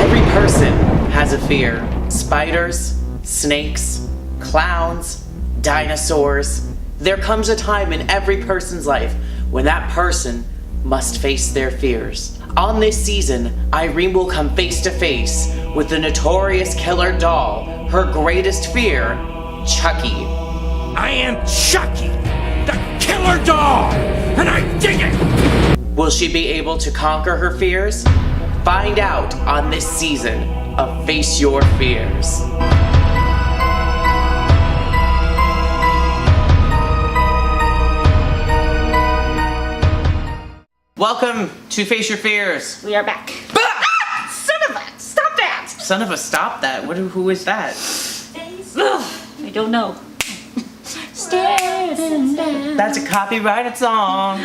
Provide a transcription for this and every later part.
Every person has a fear. Spiders, snakes, clowns, dinosaurs. There comes a time in every person's life when that person must face their fears. On this season, Irene will come face to face with the notorious killer doll, her greatest fear, Chucky. I am Chucky, the killer doll, and I dig it! Will she be able to conquer her fears? Find out on this season of Face Your Fears. Welcome to Face Your Fears. We are back. Ah! Son of a! Stop that! Son of a, stop that. Who is that? I don't know. That's a copyrighted song.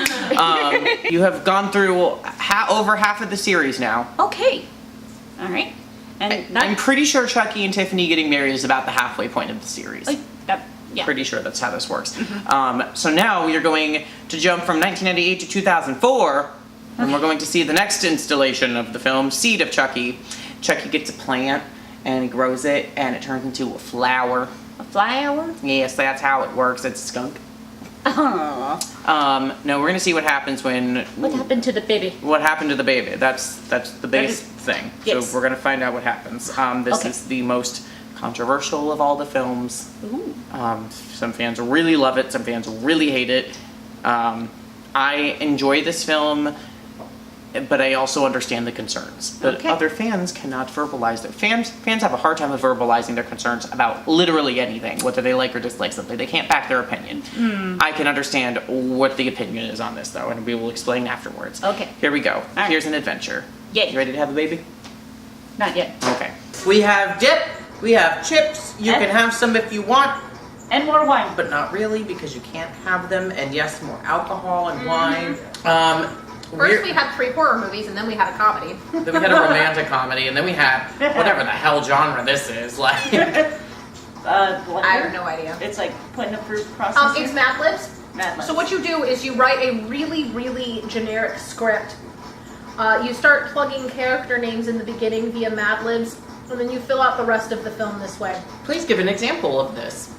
You have gone through over half of the series now. Okay. All right. And I'm pretty sure Chucky and Tiffany getting married is about the halfway point of the series. Yeah. Pretty sure that's how this works. So now we are going to jump from 1998 to 2004, and we're going to see the next installation of the film, Seed of Chucky. Chucky gets a plant, and he grows it, and it turns into a flower. A flower? Yes, that's how it works. It's a skunk. Oh. No, we're gonna see what happens when. What happened to the baby? What happened to the baby? That's the base thing. Yes. So we're gonna find out what happens. This is the most controversial of all the films. Ooh. Some fans really love it. Some fans really hate it. I enjoy this film, but I also understand the concerns. But Okay. other fans cannot verbalize their fans have a hard time of verbalizing their concerns about literally anything, whether they like or dislike something. They can't back their opinion. I can understand what the opinion is on this though, and we will explain afterwards. Okay. Here we go. right. Here's an adventure. Yay. You ready to have a baby? Not yet. Okay. We have dip. We have chips. You And- can have some if you want, And more wine. but not really because you can't have them. And yes, more alcohol and wine. First we had 3 horror movies and then we had a comedy. Then we had a romantic comedy, and then we had whatever the hell genre this is. Like, Blender? I have no idea. It's like putting a fruit processor. It's Mad Libs. Mad Libs. So what you do is you write a really, really generic script. You start plugging character names in the beginning via Mad Libs, and then you fill out the rest of the film this way. please give an example of this.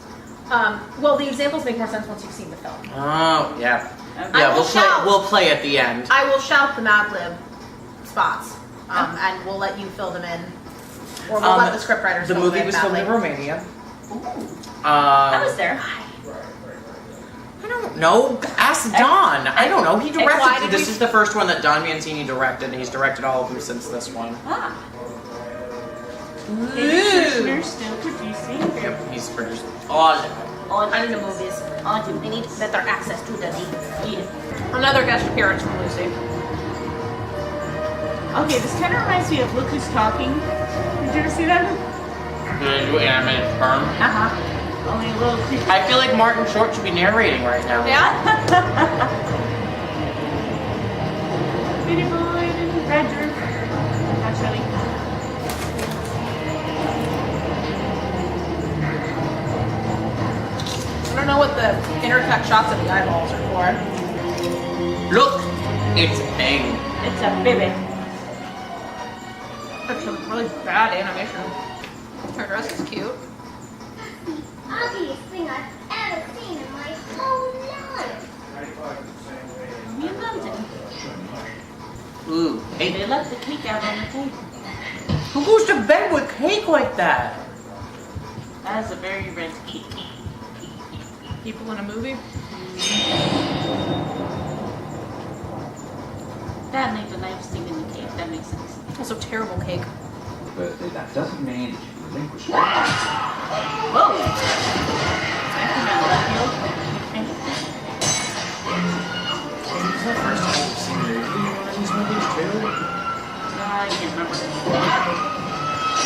Well, the examples make more sense once you've seen the film. Oh yeah, Okay. yeah. will shout. We'll play at the end. I will shout the Mad Lib spots, and we'll let you fill them in. Or we'll let the scriptwriters The fill movie them in was Mad filmed in Lib. Romania. I was there. I don't know. Ask Don. I don't know. He why directed. did This we- is the first one that Don Mancini directed, and he's directed all of them since this one. Ah. Commissioner still producing. Yep, he's produced all of them. I need the movies. We need better access to the DVD. Another guest appearance from Lucy. Okay, this kind of reminds me of Look Who's Talking. Did you ever see that? Gonna do animated sperm. Only a little creepy. I feel like Martin Short should be narrating right now. Yeah? Pretty boy and Roger. Not really. I don't know what the intercut shots of the eyeballs are for. Look, it's a thing. It's a baby. That's some really bad animation. Her dress is cute. Ugliest thing I've ever seen in my whole life. You loved it. Ooh, hey, They left the cake out on the table. who goes to bed with cake like that? That is a very red cake. People in a movie. That made the knife sting in the cake. That makes sense. Also terrible cake. Birthday, that doesn't mean that you relinquish it. Whoa! I come out left field. Is this the first time you've seen one of these movies too? I can't remember.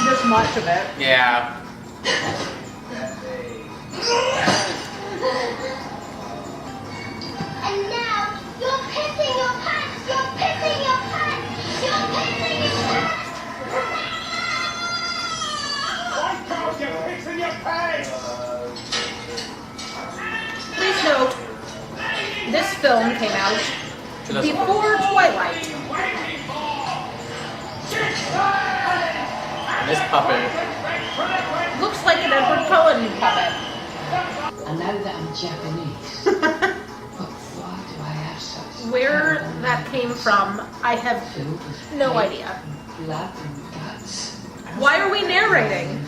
There's much of it. Yeah. And now you're pissing your pants. You're pissing your pants. You're pissing your pants. Please note, this film came out before Twilight. This puppet. Looks like an Edward Cullen puppet. I know that I'm Japanese, but why do I have such Where that came from, I have filled with no hate idea. and blood and guts? Why are we narrating?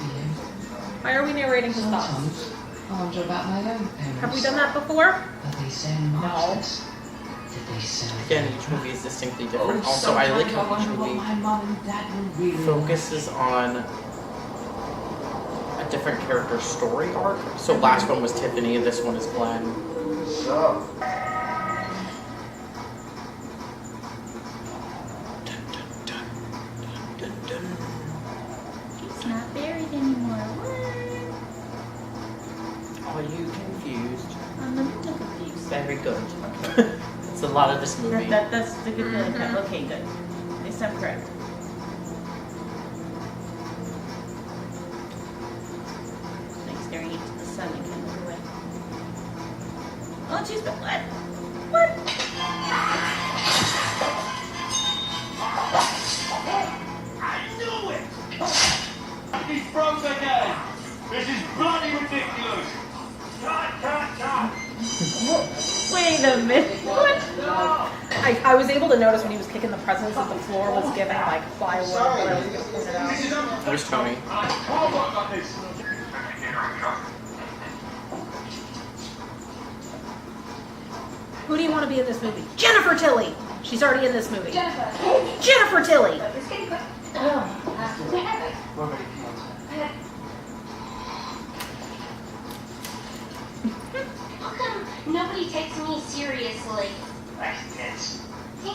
Why are we narrating his thoughts? Sometimes I wonder about my own parents. Have we done that before? Are they sound monsters? Did they sound Again, each movie is distinctly different. Also, I like how each movie my mom and dad were really focuses on a different character story arc. So last one was Tiffany, and this one is Glenn. He's not buried anymore. Are you confused? I'm a little confused. Very good. It's a lot of this movie. That's the good feeling. Okay, good. At least I'm correct. Like staring into the sun and can't look away. Oh, jeez, but what? What? I knew it! He's froze again! This is bloody ridiculous! Cut! Wait a minute. What? I was able to notice when he was kicking the presents that the floor was giving like plywood. But I was able to point it out. Where's Tony? I'll work on this. Who do you want to be in this movie? Jennifer Tilly! She's already in this movie. Jennifer. Jennifer Tilly! How come nobody takes me seriously? Thank you.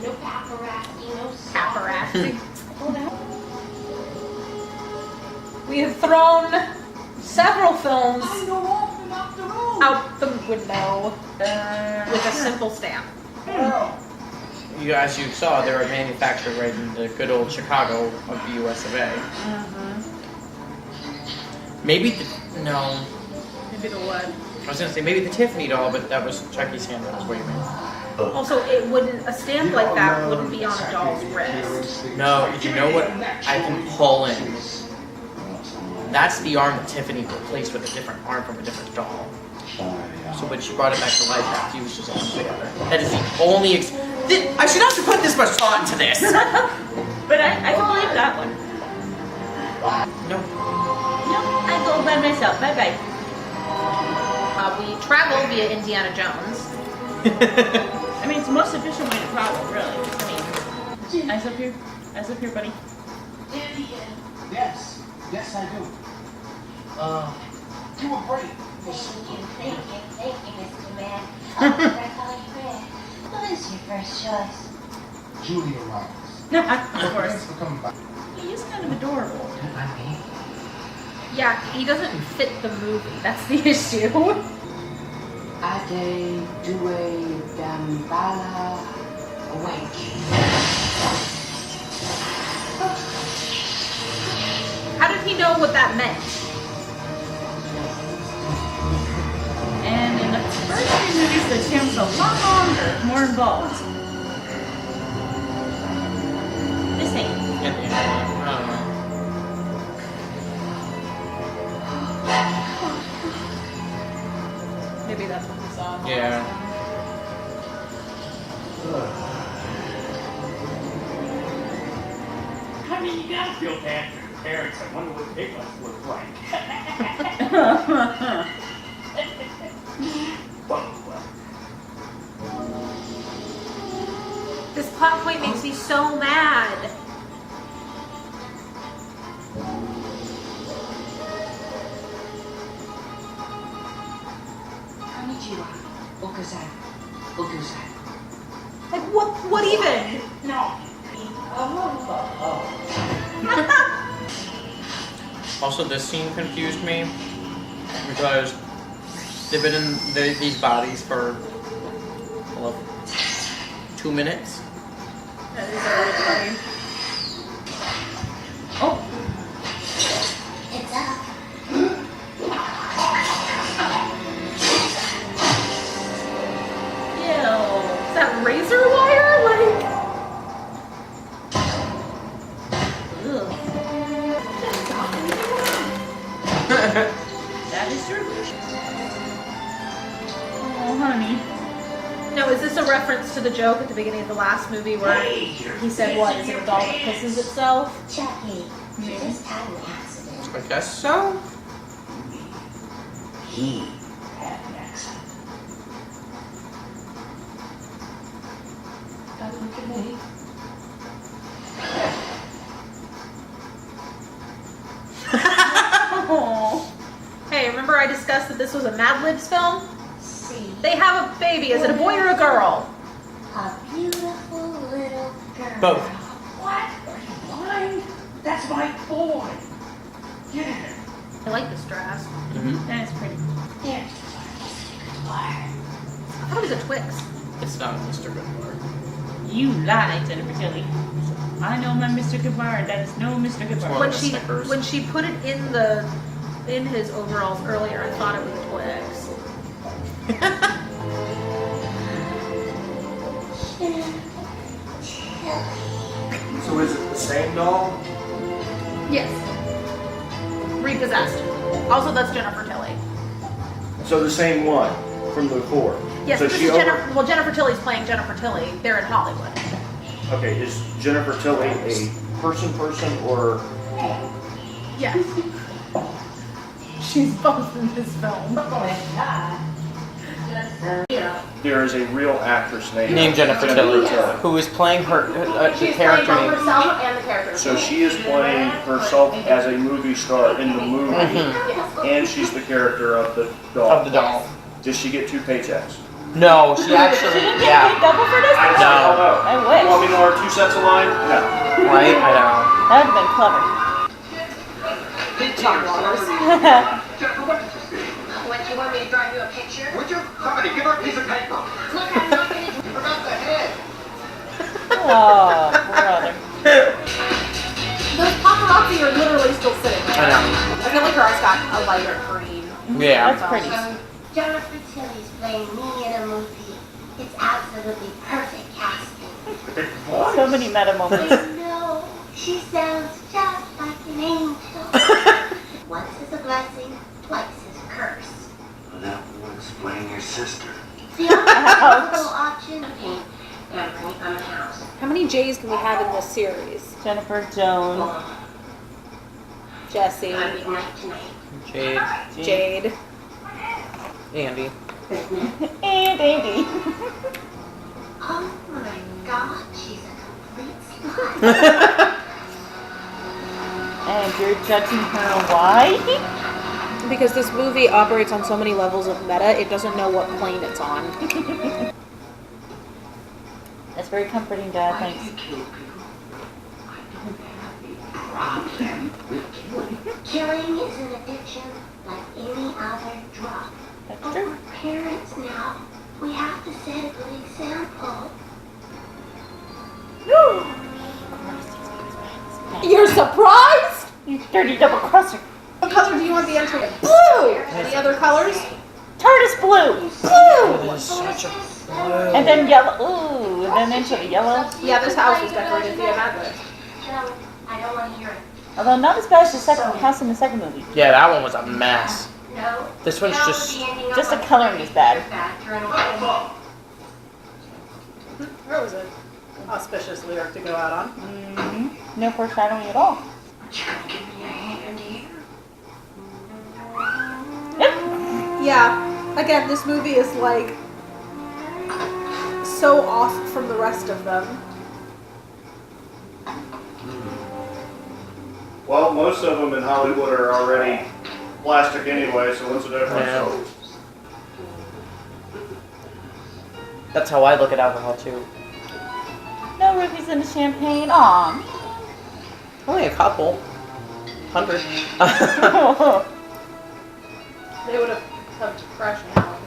No paparazzi, no Paparazzi. We have thrown several films out the window with a simple stamp. You, as you saw, they were manufactured right in the good old Chicago of the U.S. of A. Maybe no. Maybe the what? I was gonna say maybe the Tiffany doll, but that was Chucky Sanders. Wait a minute. Also, it wouldn't. A stamp like that wouldn't be on a doll's wrist. No, you know what? I can pull in. That's the arm that Tiffany replaced with a different arm from a different doll. So when she brought it back to life, that fused his arms together. That is the only. I should not have put this much thought into this. But I can believe that one. No. No, I go by myself. Bye bye. We travel via Indiana Jones. I mean, it's the most efficient way to travel, really. I mean, eyes up here. Eyes up here, buddy. Yes, I do. You were great. Thank you, Mr. Man. I call you Fred. What is your first choice? Julia Roberts. Of course. Thanks for coming by. He is kind of adorable. Yeah, he doesn't fit the movie. That's the issue. Ade Due Dambala Awake. How did he know what that meant? And in the first three movies, the champ's a lot longer, more involved. This ain't. I don't know. Maybe that's what he saw. Yeah. I mean, you gotta feel bad for your parents. I wonder what they must look like. This plot point makes me so mad. Like, what even? Also, this scene confused me because they've been in these bodies for 2 minutes. That is already funny. Oh, It's up. ew. Is that razor wire? Like, Ugh. That is true. Oh, honey. Now, is this a reference to the joke at the beginning of the last movie where he said, what, is it a doll that pisses itself? Chucky, you just had an accident. I guess so. He had an accident. Don't look at me. Oh. Hey, remember I discussed that this was a Mad Libs film? See, They have a baby. Is it a boy or a girl? a beautiful little girl. Both. What? Are you blind? That's my boy. Yeah. I like this dress. That is pretty. There's the goodbye. I thought it was a Twix. It's not Mr. Goodbar. You lie, Jennifer Tilly. I know my Mr. Goodbar. That is no Mr. Goodbar. When the she Snickers. when she put it in his overalls earlier, I thought it was a Twix. So is it the same doll? Yes. Repossessed. Also, that's Jennifer Tilly. So the same one from before? Yes, So this she is over- Jennifer. Well, Jennifer Tilly's playing Jennifer Tilly. They're in Hollywood. Okay, is Jennifer Tilly a person or? Yes. She's both in this film. There is a real actress Named Jennifer Tilly, who is playing her the She's character playing both name. herself and the character. So she is playing herself as a movie star in the movie, Yes. and she's the character of the doll. Of the doll. Does she get 2 paychecks? No, she actually, yeah. Double for this? I No. don't know. I You wish. want me to order 2 sets of line? No. Right? I know. That would have been clever. What, do you want me to draw you a picture? Would you? Somebody give her a piece of paper. Look, I'm not gonna do Forgot the head. Oh, brother. Those paparazzi are literally still sitting there. I know. I feel like hers got a lighter green. Yeah. That's pretty. Jennifer Tilly's playing me in a movie. It's absolutely perfect casting. So many meta moments. I know. She sounds just like an angel. Once is a blessing, twice is a curse. Well, that will explain your sister. The only little option paint. Gotta bring it from the house. How many J's can we have in this series? Jennifer Jones. Jesse, I'm big night tonight. Jade. Jade. Andy. And Andy. Oh my god, she's a complete slut. And you're judging her why? Because this movie operates on so many levels of meta, it doesn't know what plane it's on. That's very comforting, Dad. Thanks. Killing is an addiction like any other drug. That's But true. we're parents now. We have to set a good example. You're surprised? You dirty double crosser. What color do you want the entry in? Blue! Any other colors? TARDIS blue. Blue! This is such a And then yellow. Ooh, and then into the yellow. Yeah, this house was decorated via Mad Libs. No, I don't want to hear it. Although not as bad as the second house in the second movie. Yeah, that one was a mess. No. This one's No, just- the ending of just the my coloring is bad. factor and That was an auspicious lyric to go out on. Mm-hmm. No foreshadowing at all. Yep. Yeah, again, this movie is like so off from the rest of them. Well, most of them in Hollywood are already plastic anyway, so what's the difference? Yeah. That's how I look at alcohol too. No roofies in the champagne. Aw. Only a couple. 100. They would have come to crush now.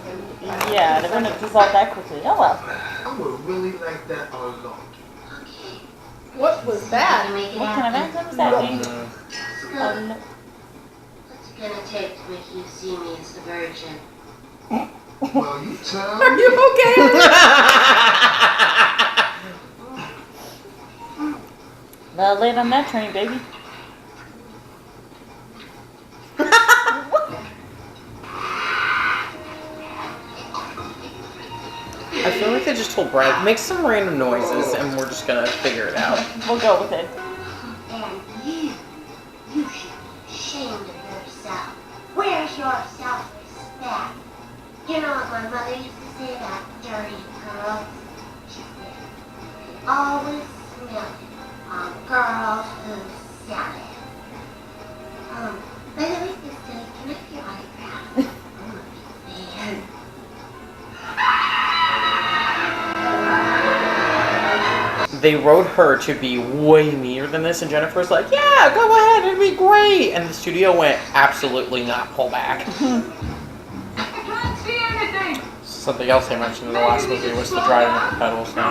Yeah, they wouldn't have dissolved that quickly. Oh well. I would really like that a lot. What was Can that? you make it What kind of happen? accent was that? James? Good. Oh, no. What's it gonna take to make you see me as the virgin? Well, you tell Are you okay? Well, late on that train, baby. they just told Brad, make some random noises and we're just gonna figure it out. We'll go with it. And you should be ashamed of yourself. Where's your self-respect? You know what my mother used to say, that dirty girl? She said, "You always smell it on girls who sell it." By the way, sister, can I have your autograph? I'm a big fan. They wrote her to be way meaner than this, and Jennifer's like, yeah, go ahead, it'd be great. And the studio went, absolutely not, pull back. I can't see anything! Something else they mentioned in the last movie was the driving of the pedals thing.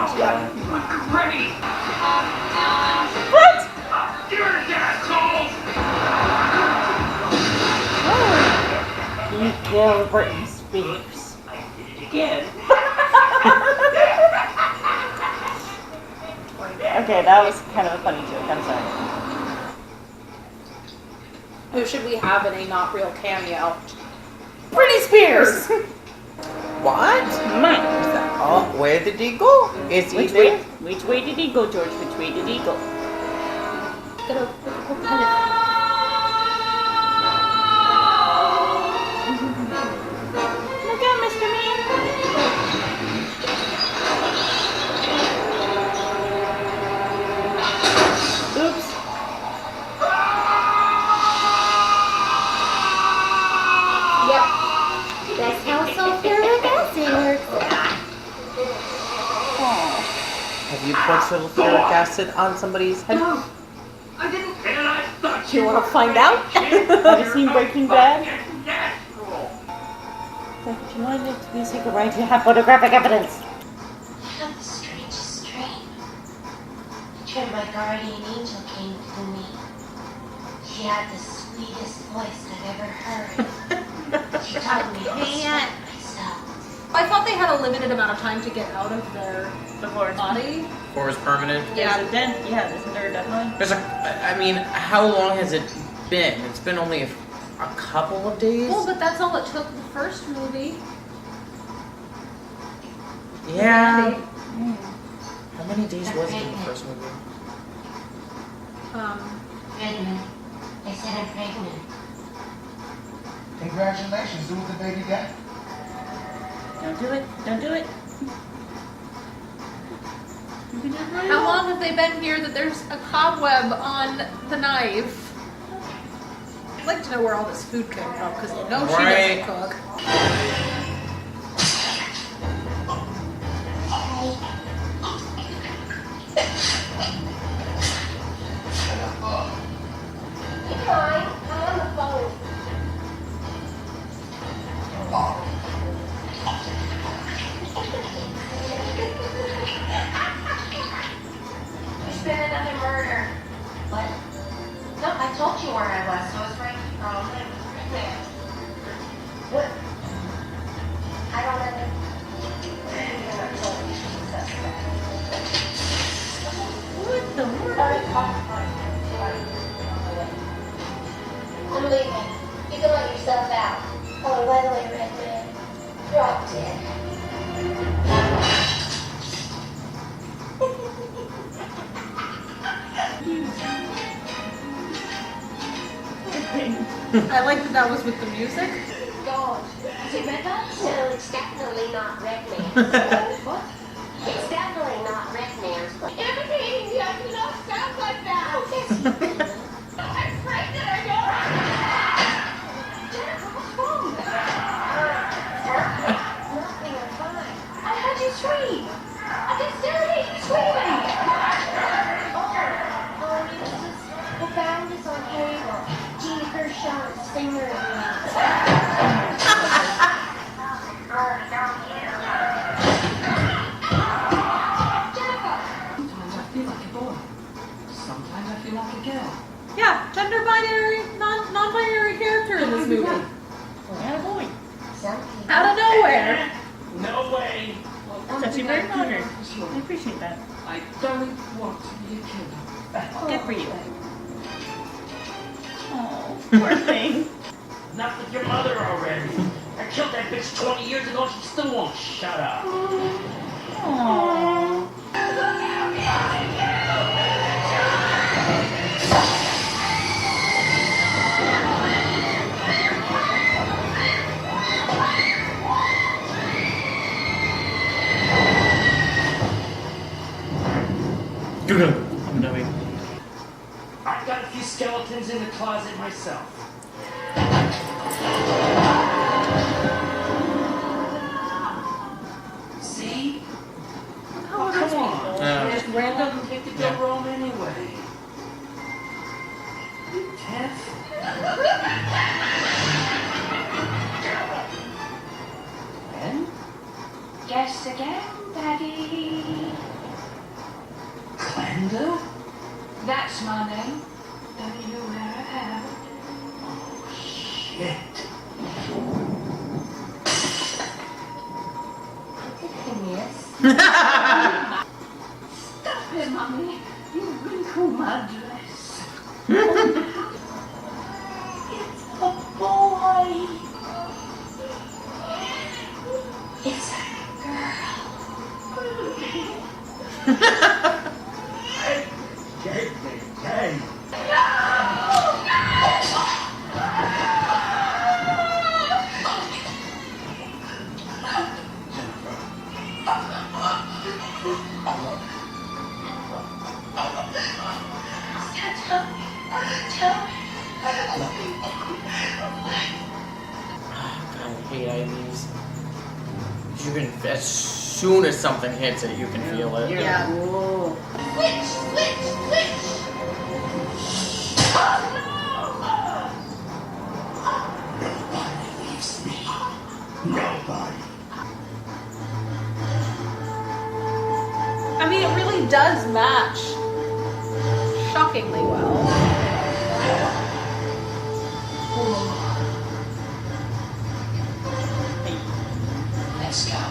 Ready! What? You're an asshole! You killed Britney Spears. I did it again. Okay, that was kind of a funny joke. I'm sorry. Who should we have in a not real cameo? Britney Spears. What? Mine. Oh, where did he go? Is he there? Which way did he go, George? Which way did he go? Look out, Mr. Man. Oops. Yep. That's how sulfuric acid works. Have you poured sulfuric acid on somebody's head? No, I didn't. And I thought Do you want to find out? Have you seen Breaking Bad? Don't you mind if we take a ride? You have photographic evidence. I had the strangest dream. The dream my guardian angel came to me. She had the sweetest voice I've ever heard. She taught me to respect myself. I thought they had a limited amount of time to get out of their Before it's body. Or is permanent? There's a dent. Yeah, isn't there definitely? There's I mean, how long has it been? It's been only a couple of days? Well, but that's all it took the first movie. Yeah. How many days was it in the first movie? Pregnant. I said I'm pregnant. Congratulations, who's the baby daddy? Don't do it. Don't do it. You can do it right. How long have they been here that there's a cobweb on the knife? I'd like to know where all this food came from, because you know she doesn't cook. Keep going. I'm on the phone. There's been another murder. What? No, I told you where I was, so it's right there. What? I don't know. What the world? I'm leaving. You can let yourself out. Oh, by the way, Red Man, drop dead. I like that that was with the music. God. Is it Red Man? No, it's definitely not Red Man. What? It's definitely not Red Man's. Everything you do not sound like that. Oh, yes, you do. I'm pregnant, I know. Jennifer, what's wrong? Nothing, I'm fine. I heard you scream. I can still hear you screaming. Oh, Eustace, the band is on cable. Gene Kershaw is singer. Sometimes I feel like a boy. Sometimes I feel like a girl. Yeah, gender binary, non-binary character in this movie. Yeah, boy. Out of nowhere. No way. That's actually very modern. I appreciate that. I don't want to be a killer. Good for you. Oh, poor thing. Not with your mother already. I killed that bitch 20 years ago and she still won't shut up. I'm dummy. I've got a few skeletons in the closet myself. See? Oh, Come on. Just Random get to go roam anyway. You tenth. When? Guess again, Daddy. Glenda? That's my name. Don't you wear a hat? Shit. Yes. Stop it, Mommy. You wrinkle my dress. It's a boy. It's a Hey. I hate IVs. You can, as soon as something hits it, you can feel it. Yeah. Nobody. I mean, it really does match shockingly well. Let's go.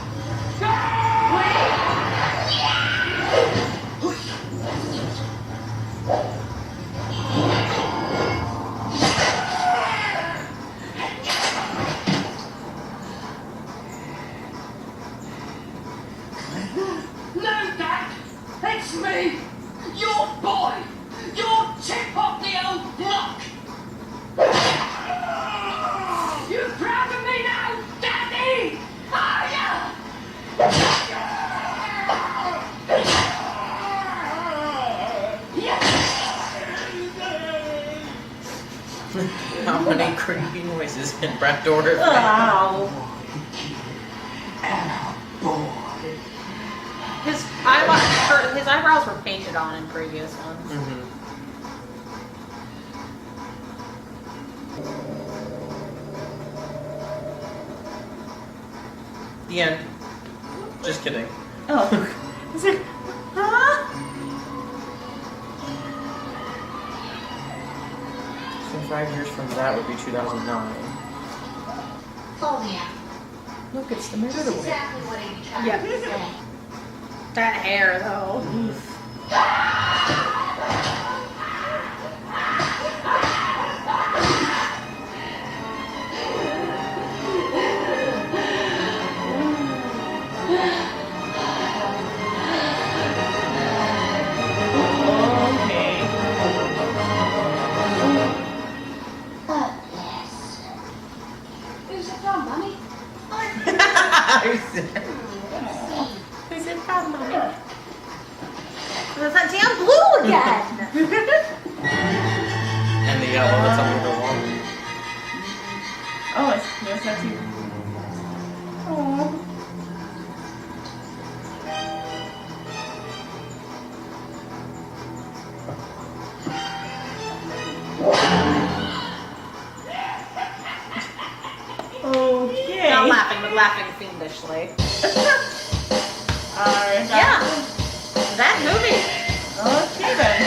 No, Dad! It's me! Your boy! Your chip off the old block! You proud of me now, Daddy? Are ya? How many creepy noises can Brett Dorter make? Wow. His eyebrows were painted on in previous ones. Mm-hmm. The end. Just kidding. Oh. Is it? Huh? So 5 years from that would be 2009. Oh yeah. Look, it's the mirror That's away. exactly what he tried Yeah. to say. That hair, though. Okay. Oh yes. Who's it from, Mommy? Who's in front of me? There's that damn blue again! And the yellow that's under the wall. Oh, there's that too. Oh. Okay. Not laughing, but laughing fiendishly. Alright. Yeah. That movie. Okay then.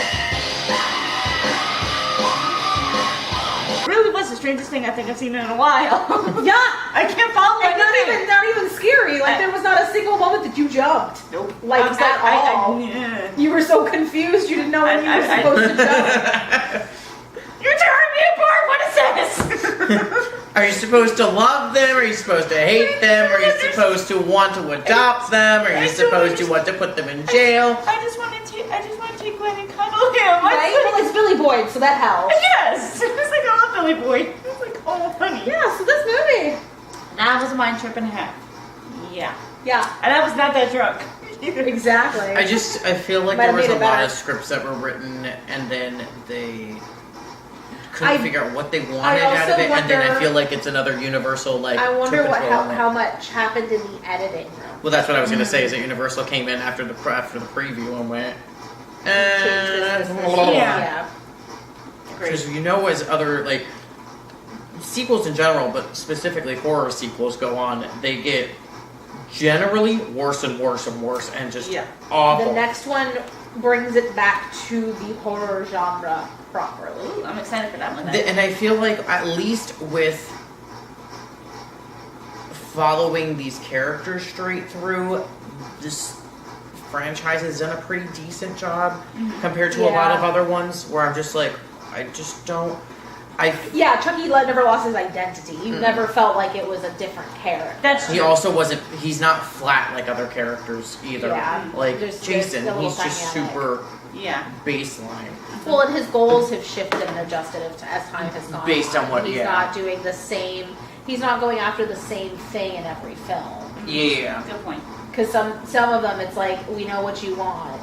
Really was the strangest thing I think I've seen in a while. Yeah. I can't follow And anything. not even scary. Like, there was not a single moment that you jumped. Nope. Like, at all. Yeah. You were so confused, you didn't know when you were supposed to jump. You're tearing me apart. What is this? I Are you supposed to love them? Are you supposed to hate them? Are you supposed to want to adopt them? Are you supposed to want to put them in jail? I just want to take Glenn and cuddle him. Right? Well, it's Billy Boyd, so that helps. Yes. It was like, I love Billy Boyd. It's like, oh, honey. Yeah, so this movie. That was a mind trip and a half. Yeah. Yeah, And I was not that drunk. exactly. I feel like Might there have was made a it lot better. of scripts that were written and then they I- couldn't figure out what they wanted out also of it, and then I wonder- feel like it's another Universal like. I wonder took control on it. how much happened in the editing room. Well, that's what I was gonna say. Is that Universal came in after the preview and went. Yeah. Because you know, as other like sequels in general, but specifically horror sequels go on, they get generally worse and worse and worse, and just awful. The next one brings it back to the horror genre properly. Ooh, I'm excited for that one. And I feel like at least with following these characters straight through, this franchise has done a pretty decent job compared to a lot of other ones where I'm just like, I just don't. Yeah, Chucky never lost his identity. You never felt like it was a different character. That's He also wasn't. He's not flat like other characters either. Yeah, Like there's Jason, a little he's just dynamic. super yeah. baseline. Well, and his goals have shifted and adjusted as time has gone Based on what- He's yeah. not doing the same. He's not going after the same thing in every film. Yeah. Good point. Because some of them, it's like, we know what you want.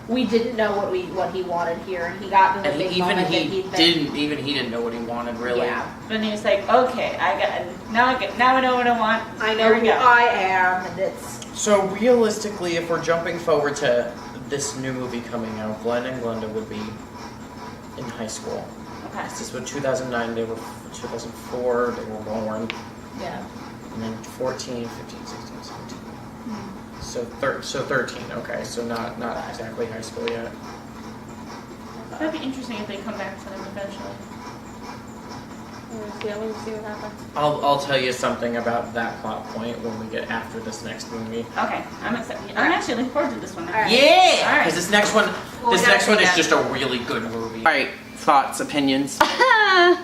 We didn't know what he wanted here, and he got to the And big even moment he that he'd been. didn't. Even he didn't know what he wanted really. Yeah, But he was like, okay, now I know what I want. I know Here we who go. I am, and it's. So realistically, if we're jumping forward to this new movie coming out, Glenn and Glenda would be in high school. Okay. This was 2009. They were 2004. They were born. Yeah. And then 14, 15, 16, 17. So 13. Okay, so not exactly high school yet. That'd be interesting if they come back to them eventually. We'll see what happens. I'll tell you something about that plot point when we get after this next movie. Okay, I'm excited. I'm actually looking forward to this one. Now. All right. Yeah, All right. because this next one, Well, we gotta see is that. just a really good movie. All right, thoughts, opinions. it,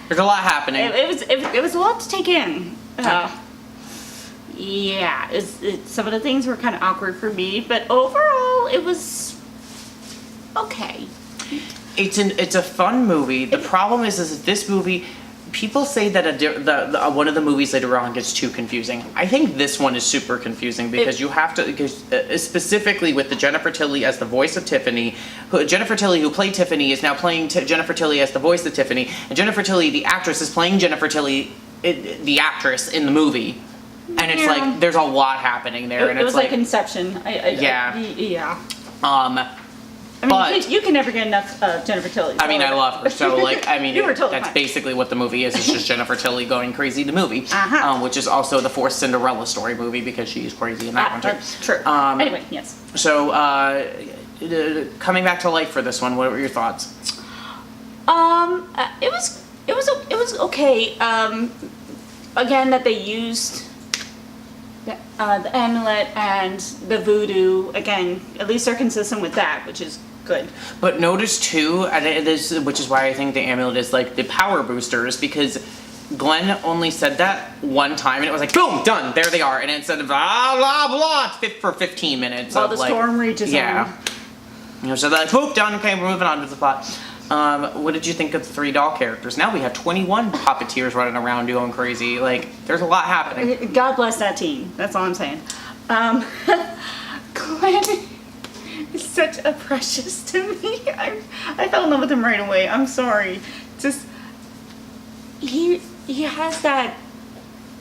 There's a lot happening. it was a lot to take in. Yeah, some of the things were kind of awkward for me, but overall it was okay. It's a fun movie. The problem is that this movie, people say that one of the movies later on gets too confusing. I think this one is super confusing because you have to, because specifically with the Jennifer Tilly as the voice of Tiffany, Jennifer Tilly who played Tiffany is now playing Jennifer Tilly as the voice of Tiffany, and Jennifer Tilly, the actress, is playing Jennifer Tilly, the actress in the movie. And it's like, there's a lot happening there, and It it's was like Inception. Yeah. Yeah. But I mean, you can never get enough Jennifer Tilly. I mean, I love her. So, like, I mean, You were totally that's fine. basically what the movie is. It's just Jennifer Tilly going crazy, the movie. Uh-huh. Which is also the fourth Cinderella story movie because she's crazy in that one, too. That's true. Anyway, yes. So, coming back to life for this one, what were your thoughts? It was okay. Again, that they used the amulet and the voodoo. Again, at least they're consistent with that, which is good. But notice, too, and which is why I think the amulet is like the power boosters, because Glenn only said that one time, and it was like, boom, done, there they are. And instead of blah, blah, blah, for 15 minutes. While of, the like, storm reaches yeah. on. You know, so they're like, whoop, done, okay, we're moving on to the plot. What did you think of the 3 doll characters? Now we have 21 puppeteers running around doing crazy. Like, there's a lot happening. God bless that team. That's all I'm saying. Glenn is such a precious to me. I fell in love with him right away. I'm sorry. Just he has that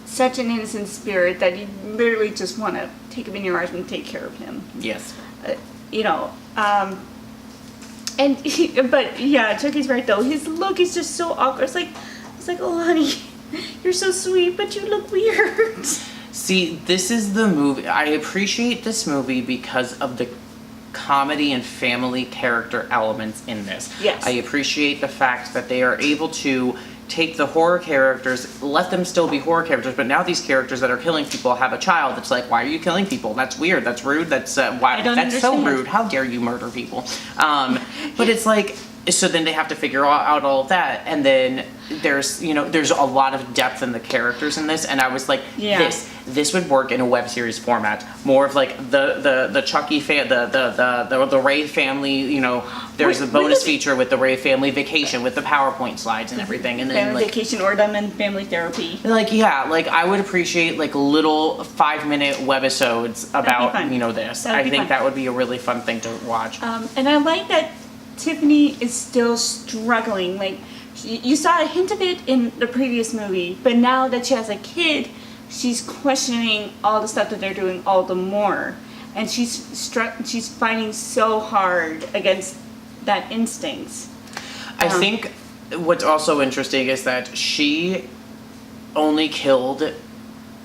such an innocent spirit that you literally just want to take him in your arms and take care of him. Yes. You know. But yeah, Chucky's right though. His look is just so awkward. It's like, oh honey, you're so sweet, but you look weird. See, this is the movie. I appreciate this movie because of the comedy and family character elements in this. Yes. I appreciate the fact that they are able to take the horror characters, let them still be horror characters, but now these characters that are killing people have a child. It's like, why are you killing people? That's weird. That's rude. That's why. I don't That's so understand. rude. How dare you murder people? But it's like, so then they have to figure out all of that, and then there's a lot of depth in the characters in this, and I was like, Yeah. this would work in a web series format, more of like the Chucky the Ray family, there's a bonus feature with the Ray family vacation with the PowerPoint slides and everything, and then Family like vacation or them and family therapy. I would appreciate like little 5-minute webisodes about fun. this. That'd I be think fun. that would be a really fun thing to watch. And I like that Tiffany is still struggling. Like, you saw a hint of it in the previous movie, but now that she has a kid, she's questioning all the stuff that they're doing all the more. And she's fighting so hard against that instincts. I think what's also interesting is that she only killed.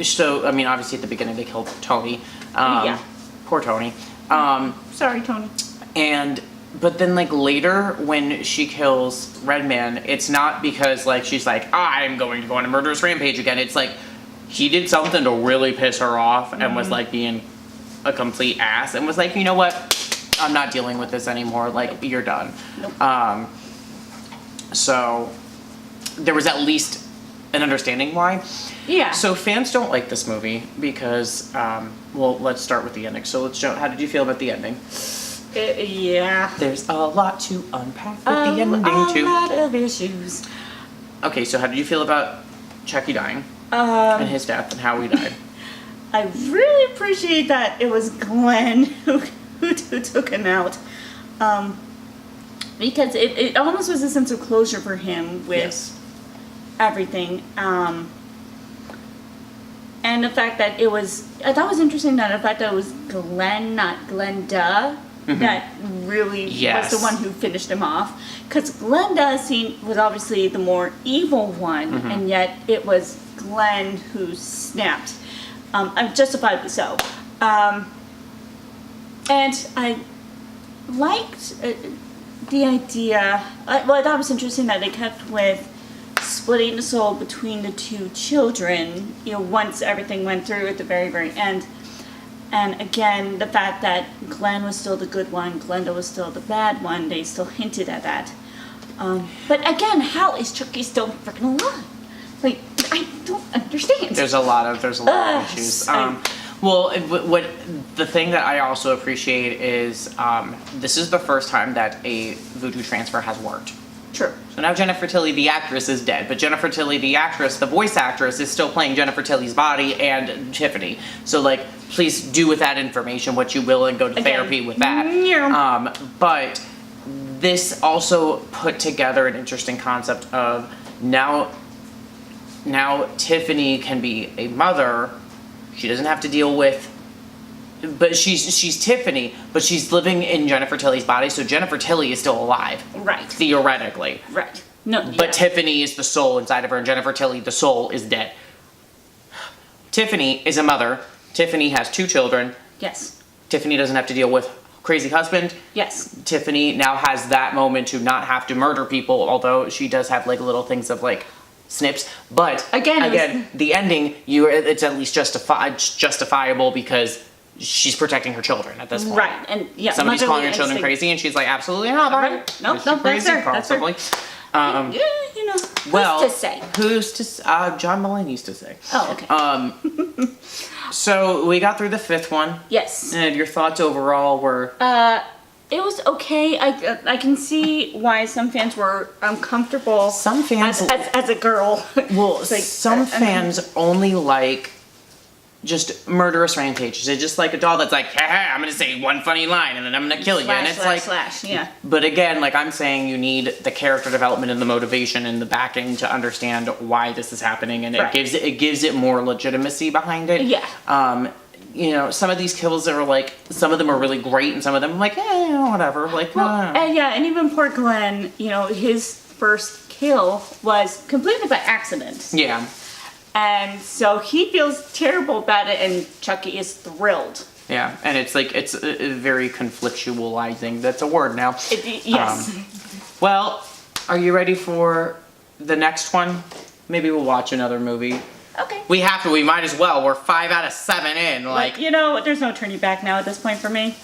So I mean, obviously at the beginning they killed Tony. Yeah. Poor Tony. Sorry, Tony. But then like later when she kills Redman, it's not because like she's like, I'm going to go on a murderous rampage again. It's like he did something to really piss her off and was like being a complete ass and was like, you know what? I'm not dealing with this anymore. Like, you're done. Nope. So there was at least an understanding why. Yeah. So fans don't like this movie because, well, let's start with the ending. So let's jump. How did you feel about the ending? Yeah. There's a lot to unpack with the ending too. A lot of issues. Okay, so how did you feel about Chucky dying and his death and how he died? I really appreciate that it was Glenn who took him out. Because it almost was a sense of closure for him with everything. And the fact that I thought it was interesting that the fact that it was Glenn, not Glenda, that really was the one who finished him off. Because Glenda was obviously the more evil one, and yet it was Glenn who snapped. Justifiably so. And I liked the idea. I thought it was interesting that they kept with splitting the soul between the two children, once everything went through at the very, very end. And again, the fact that Glenn was still the good one, Glenda was still the bad one, they still hinted at that. But again, how is Chucky still freaking alive? Like, I don't understand. There's a lot of issues. Well, what the thing that I also appreciate is this is the first time that a voodoo transfer has worked. True. So now Jennifer Tilly, the actress, is dead, but Jennifer Tilly, the actress, the voice actress, is still playing Jennifer Tilly's body and Tiffany. So, like, please do with that information what you will and go to therapy with that. Yeah. But this also put together an interesting concept of now Tiffany can be a mother. She doesn't have to deal with, but she's Tiffany, but she's living in Jennifer Tilly's body, so Jennifer Tilly is still alive. Right. Theoretically. Right. No. But Tiffany is the soul inside of her, and Jennifer Tilly, the soul, is dead. Tiffany is a mother. Tiffany has 2 children. Yes. Tiffany doesn't have to deal with crazy husband. Yes. Tiffany now has that moment to not have to murder people, although she does have like little things of like snips. But again, the ending, it's at least justifiable because she's protecting her children at this point. Right. And yeah, somebody's calling her children crazy, and she's like, absolutely not. Right. No, that's fair. Possibly. Who's to say? John Mulaney's to say. Oh, okay. So we got through the 5th one. Yes. And your thoughts overall were? It was okay. I can see why some fans were uncomfortable. Some fans, as a girl. Well, like, some fans only like just murderous rampages. They're just like a doll that's like, ha, I'm gonna say one funny line and then I'm gonna kill you. And it's yeah. But again, like I'm saying, you need the character development and the motivation and the backing to understand why this is happening, and it gives it more legitimacy behind it. Yeah. Some of these kills are like, some of them are really great, and some of them I'm like, whatever. Like, yeah, and even poor Glenn, his first kill was completely by accident. Yeah. And so he feels terrible about it, and Chucky is thrilled. Yeah, and it's like, it's very conflictualizing. That's a word now. Yes. Well, are you ready for the next one? Maybe we'll watch another movie. Okay. We have to. We might as well. We're 5 out of 7 in. Like, there's no turning back now at this point for me.